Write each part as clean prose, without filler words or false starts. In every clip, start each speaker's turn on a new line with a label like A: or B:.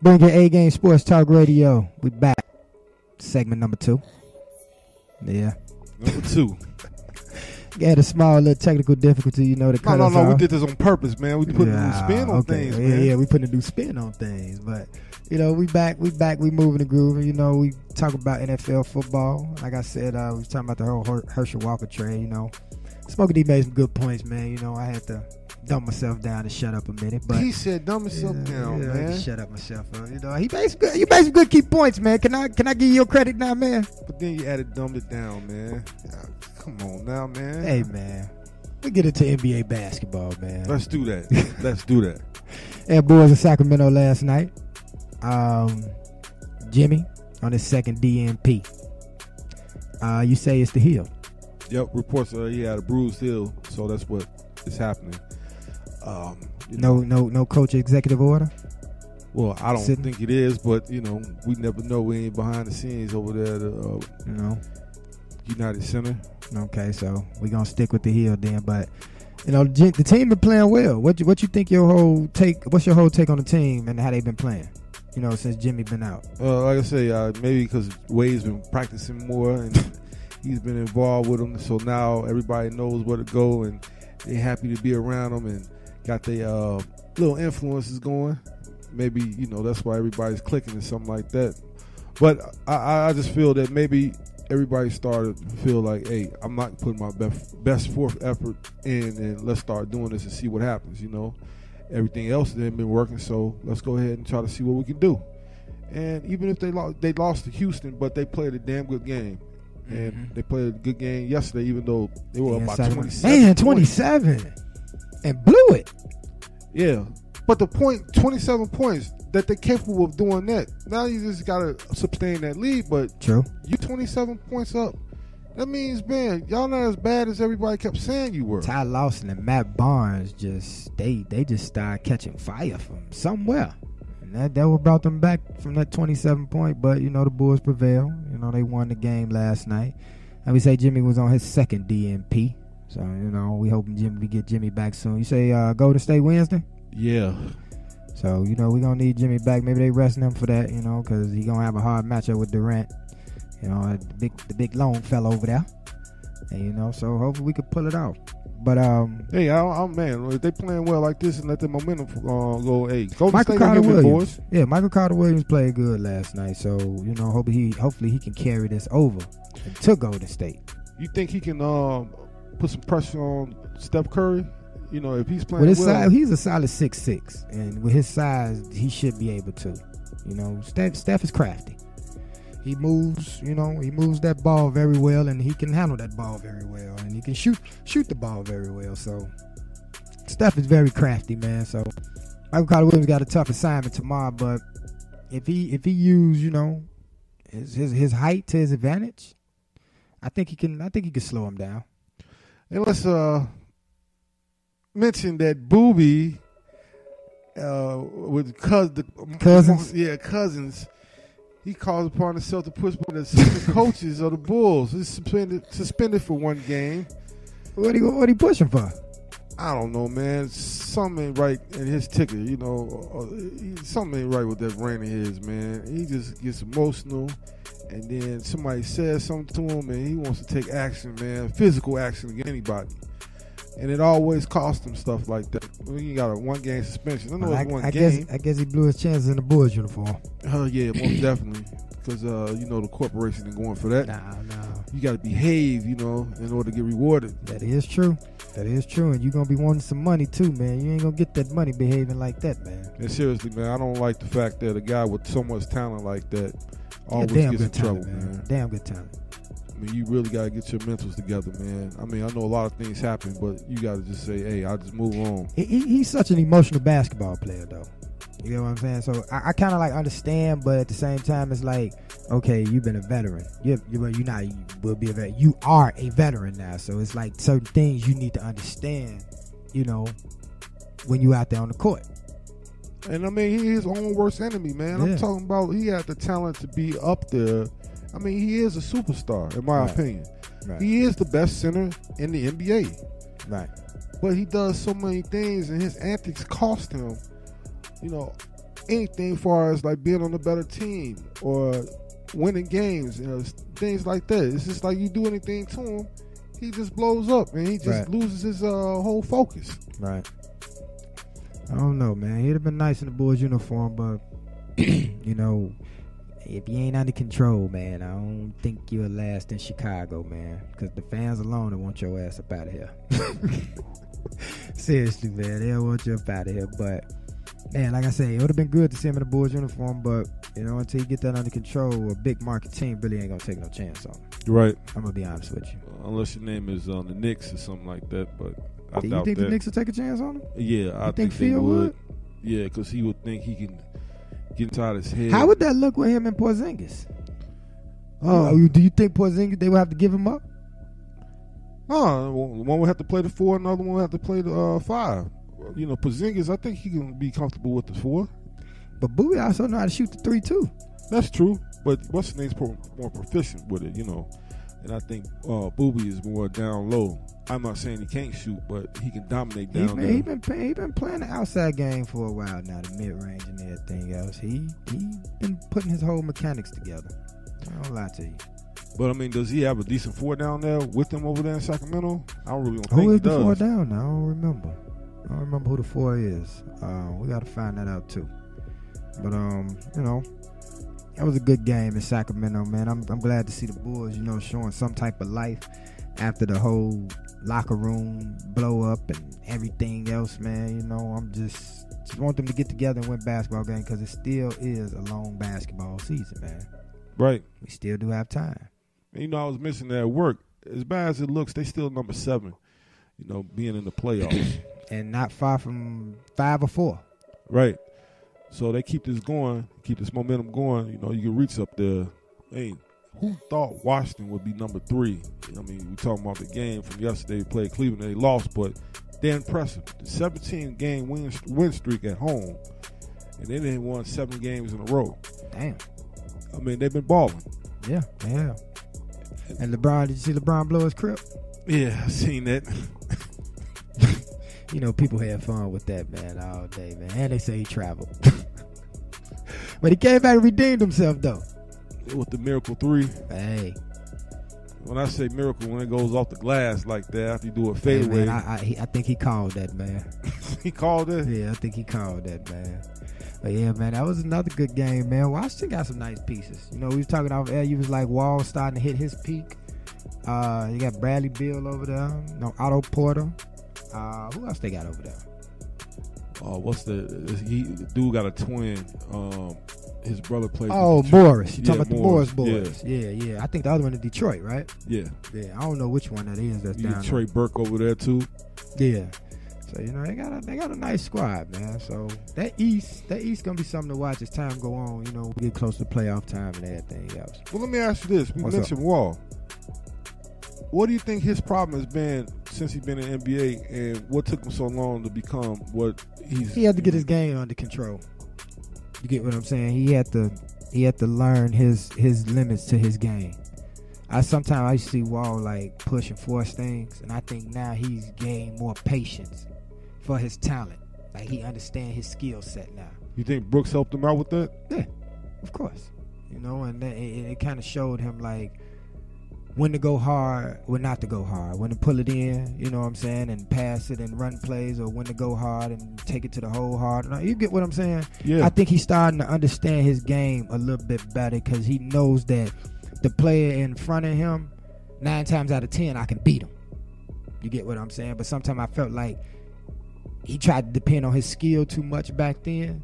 A: Bring your A-Game Sports Talk Radio. We back. Segment number 2. Yeah.
B: Number 2.
A: Had a small little technical difficulty, you know, to cut us off.
B: We did this on purpose, man. We put a new spin on things, man.
A: Yeah, we put a new spin on things. But, you know, we back, we moving and grooving. You know, we talk about NFL football. Like I said, we was talking about the whole Herschel Walker trade, you know. Smokey D made some good points, man. You know, I had to dumb myself down and shut up a minute. But
B: he said dumb himself down, man.
A: I had to shut up myself. You know, he made some good key points, man. Can I give you your credit now, man?
B: But then you dumbed it down, man. Come on now, man.
A: Hey, man. We get into NBA basketball, man.
B: Let's do that. Let's do that.
A: And boys in Sacramento last night. Jimmy on his second DNP. You say it's the heel.
B: Yep, reports he had a bruised heel, so that's what is happening.
A: No coach executive order?
B: Well, I don't think it is, but you know, we never know. We ain't behind the scenes over there at United Center.
A: Okay, so we're gonna stick with the heel then. But you know, the team been playing well. What you think what's your whole take on the team and how they've been playing? You know, since Jimmy been out.
B: Like I say, maybe because Wade's been practicing more and he's been involved with them, so now everybody knows where to go and they're happy to be around them and got their little influences going. Maybe, you know, that's why everybody's clicking or something like that. But I just feel that maybe everybody started to feel like, hey, I'm not putting my best fourth effort in, and let's start doing this and see what happens, you know. Everything else hasn't been working, so let's go ahead and try to see what we can do. And even if they lost to Houston, but they played a damn good game. And they played a good game yesterday, even though they were about 27.
A: Man, 27. And blew it.
B: Yeah. But the point, 27 points, that they're capable of doing that. Now you just got to sustain that lead, but
A: true.
B: You 27 points up. That means, man, y'all not as bad as everybody kept saying you were.
A: Ty Lawson and Matt Barnes they just started catching fire from somewhere. And that what brought them back from that 27 point. But, you know, the Bulls prevailed. You know, they won the game last night. And we say Jimmy was on his second DNP. So, you know, we hoping we get Jimmy back soon. You say Golden State Wednesday?
B: Yeah.
A: So, you know, we're going to need Jimmy back. Maybe they resting him for that, you know, because he's going to have a hard matchup with Durant. You know, the big long fella over there. And, you know, so hopefully we could pull it off. But,
B: hey, man, if they playing well like this and let the momentum go, hey, Golden
A: Michael
B: State
A: Carter Williams.
B: Boys.
A: Yeah, Michael Carter Williams played good last night. So, you know, hopefully he can carry this over to Golden State.
B: You think he can put some pressure on Steph Curry? You know, if he's playing
A: with his
B: well.
A: size, he's a solid 6'6", and with his size, he should be able to. You know, Steph is crafty. He moves, you know, that ball very well, and he can handle that ball very well, and he can shoot the ball very well. So Steph is very crafty, man. So Michael Carter Williams got a tough assignment tomorrow, but if he use, you know, his height to his advantage, I think he can slow him down.
B: And let's mention that Booby with
A: Cousins.
B: Yeah, Cousins. He calls upon himself to push one of the assistant coaches of the Bulls. He's suspended for one game.
A: What he pushing for?
B: I don't know, man. Something ain't right in his ticket. You know, something ain't right with that brain of his, man. He just gets emotional, and then somebody says something to him, and he wants to take action, man, physical action against anybody. And it always costs him stuff like that. You got a one-game suspension. I
A: guess he blew his chances in the Bulls uniform.
B: Yeah, most definitely. Because, you know, the corporation ain't going for that.
A: No.
B: You got to behave, you know, in order to get rewarded.
A: That is true. And you're going to be wanting some money, too, man. You ain't going to get that money behaving like that, man.
B: And seriously, man, I don't like the fact that a guy with so much talent like that always gets in trouble, man.
A: Damn good talent.
B: I mean, you really got to get your mentals together, man. I mean, I know a lot of things happen, but you got to just say, hey, I'll just move on.
A: He's such an emotional basketball player, though. You know what I'm saying? So I kind of like understand, but at the same time, it's like, okay, you've been a veteran. You will be a veteran. You are a veteran now. So it's like certain things you need to understand, you know, when you out there on the court.
B: And I mean, he is his own worst enemy, man. Yeah. I'm talking about he had the talent to be up there. I mean, he is a superstar, in my opinion. Right. He is the best center in the NBA.
A: Right.
B: But he does so many things, and his antics cost him, you know, anything as far as like being on a better team or winning games, things like that. It's just like you do anything to him, he just blows up and he just loses his whole focus.
A: Right. I don't know, man. He'd have been nice in the Bulls uniform, but if you ain't under control, man, I don't think you'll last in Chicago, man. Because the fans alone will want your ass up out of here. Seriously, man, they'll want you up out of here. But man, like I say, it would have been good to see him in the Bulls uniform, but until you get that under control, a big market team really ain't gonna take no chance on him.
B: Right.
A: I'm gonna be honest with you.
B: Unless your name is on the Knicks or something like that, but I
A: Do
B: doubt
A: you think
B: that.
A: the Knicks will take a chance on him?
B: Yeah, I think
A: Phil
B: they
A: would?
B: Yeah, because he would think he can get inside his head.
A: How would that look with him and Porzingis? Do you think Porzingis, they would have to give him up?
B: One would have to play the 4, another one would have to play the 5. Porzingis, I think he can be comfortable with the 4.
A: But Bowie also know how to shoot the 3 too.
B: That's true, but what's his name's more proficient with it, And I think Boobie is more down low. I'm not saying he can't shoot, but he can dominate down there.
A: He been playing the outside game for a while now, the mid range and everything else. He been putting his whole mechanics together. I don't lie to you.
B: But I mean, does he have a decent 4 down there with him over there in Sacramento? I don't really think
A: Who
B: he
A: is the
B: does.
A: 4 down now? I don't remember. Who the 4 is. We got to find that out too. But that was a good game in Sacramento, man. I'm glad to see the Bulls, showing some type of life after the whole locker room blow up and everything else, man. I'm just want them to get together and win basketball game because it still is a long basketball season, man.
B: Right.
A: We still do have time.
B: And, I was missing that at work. As bad as it looks, they still number 7, being in the playoffs.
A: And not far from 5 or 4.
B: Right. So they keep this going, keep this momentum going. You can reach up there. Hey, who thought Washington would be number 3? I mean, we talking about the game from yesterday. They played Cleveland, they lost, but they're impressive. The 17-game win streak at home, and they didn't won 7 games in a row.
A: Damn.
B: I mean, they've been balling.
A: Yeah, they have. And LeBron, did you see LeBron blow his crib?
B: Yeah, I seen that.
A: People had fun with that, man, all day, man. And they say he traveled. But he came back and redeemed himself, though.
B: With the Miracle 3.
A: Hey.
B: When I say miracle, when it goes off the glass like that, after you do a fadeaway.
A: Hey, man, I think he called that, man.
B: He called it?
A: Yeah, I think he called that, man. But yeah, man, that was another good game, man. Washington got some nice pieces. We was talking off air. You was like Wall starting to hit his peak. You got Bradley Beal over there. Otto Porter. Who else they got over there?
B: The dude got a twin. His brother plays.
A: Morris. You talking about the Morris
B: boys?
A: Yeah. I think the other one is Detroit, right?
B: Yeah.
A: I don't know which one that is. That's down there.
B: Trey Burke over there too.
A: Yeah. So they got a nice squad, man. So that East gonna be something to watch as time go on. We get close to playoff time and everything else.
B: Well, let me ask you this: we mentioned Wall. What do you think his problem has been since he's been in the NBA, and what took him so long to become what he's?
A: He had to get his game under control. You get what I'm saying? He had to learn his limits to his game. Sometimes I see Wall like push and force things, and I think now he's gained more patience for his talent. Like he understands his skill set now.
B: You think Brooks helped him out with that?
A: Yeah, of course. And it kind of showed him like when to go hard, when not to go hard, when to pull it in, you know what I'm saying, and pass it and run plays, or when to go hard and take it to the hole hard. You get what I'm saying?
B: Yeah.
A: I think he's starting to understand his game a little bit better because he knows that the player in front of him, 9 times out of 10, I can beat him. You get what I'm saying? But sometimes I felt like he tried to depend on his skill too much back then.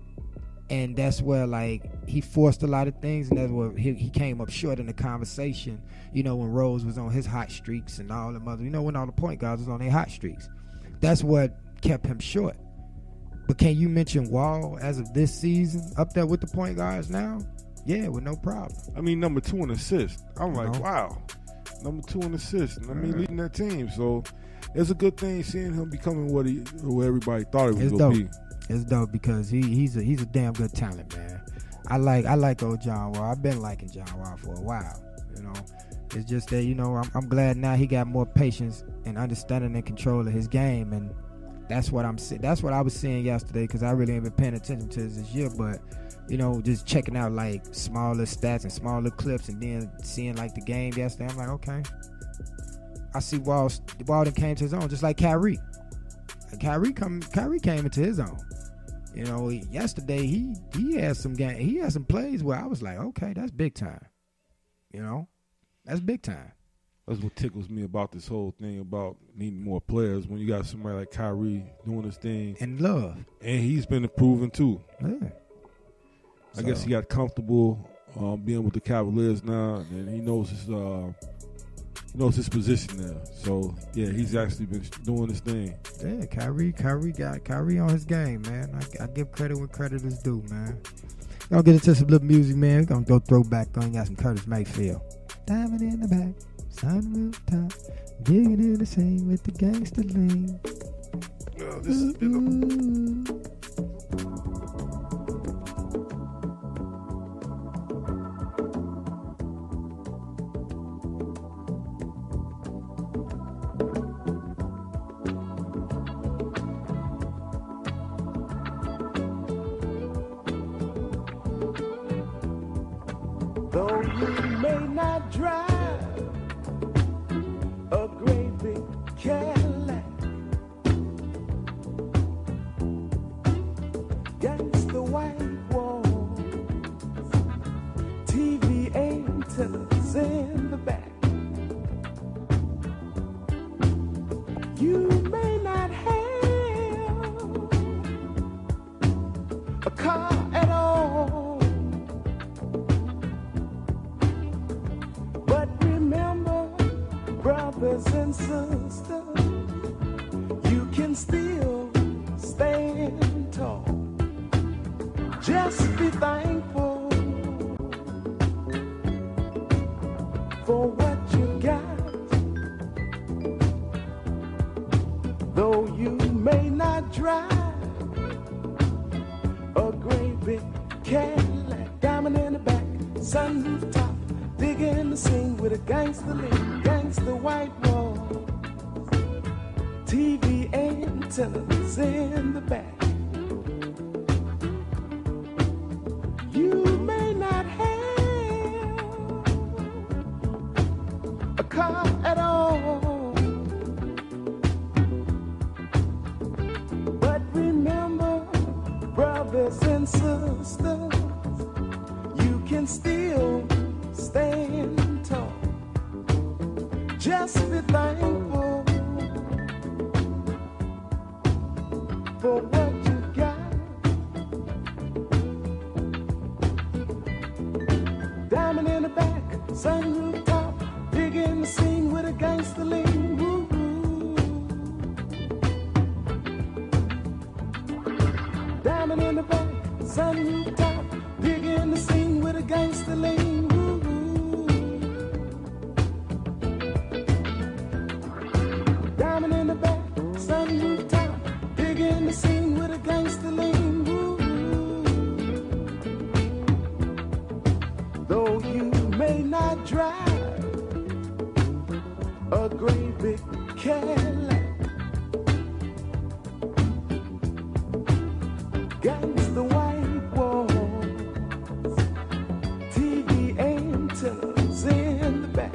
A: And that's where, like, he forced a lot of things, and that's where he came up short in the conversation, when Rose was on his hot streaks and all them other, when all the point guards was on their hot streaks. That's what kept him short. But can you mention Wall as of this season up there with the point guards now? Yeah, with no problem.
B: I mean, number 2 in assists. I'm like, wow. Number 2 in assists. Leading that team. So it's a good thing seeing him becoming what everybody thought he was going to be.
A: It's dope because he's a damn good talent, man. I like old John Wall. I've been liking John Wall for a while. It's just that I'm glad now he got more patience and understanding and control of his game, and That's what I'm saying. That's what I was seeing yesterday because I really ain't been paying attention to this year. But you know, just checking out like smaller stats and smaller clips, and then seeing like the game yesterday, I'm like, okay, I see Walden came to his own, just like Kyrie. And Kyrie came into his own. You know, yesterday he had some plays where I was like, okay, that's big time. You know, that's big time.
B: That's what tickles me about this whole thing about needing more players. When you got somebody like Kyrie doing his thing
A: and Love,
B: and he's been improving too.
A: Yeah.
B: I guess he got comfortable being with the Cavaliers now, and he knows his position now. So yeah, he's actually been doing his thing.
A: Yeah, Kyrie on his game, man. I give credit when credit is due, man. Gonna get into some little music, man. Gonna go throw back on. Got some Curtis Mayfield. Diamond in the back, sun rooftop, digging in the same with the gangster lean.
B: This is
C: Though you may not drive a great big Cadillac, against the white walls, TV antennas in the back. You may not have a car at all, but remember, brothers and sisters, you can still stand tall. Just be thankful for what you got. Though you may not drive a great big Cadillac, diamond in the back, sunroof top, digging the scene with a gangster lean, gangster white wall, TV antennas in the back. You may not have a car at all, but remember, brothers and sisters, you can still stand tall. Just be thankful for what you got. Diamond in the back, sunroof top, digging the scene with a gangster lean. Woo. Diamond in the back, sunroof top, digging the scene with a gangster lean. Woo. Diamond in the back, sunroof top, digging the scene with a gangster lean. Woo. Though you may not drive a great big Cadillac, gangster white walls, TV antennas in the back.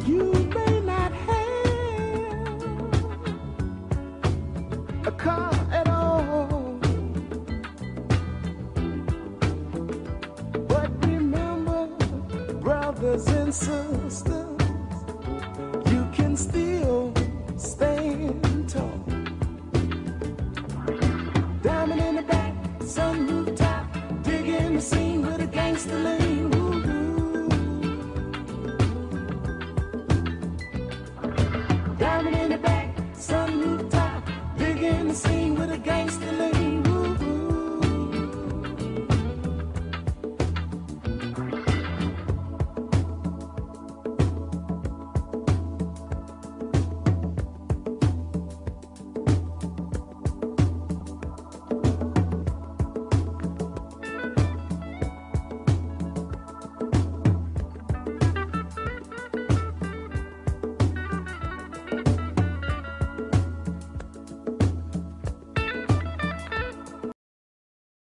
C: You may not have a car at all, but remember, brothers and sisters, you can still stand tall. Diamond in the back, sunroof top, digging the scene with a gangster lean. Woo. Diamond in the back, sunroof top, digging the scene with a gangster lean.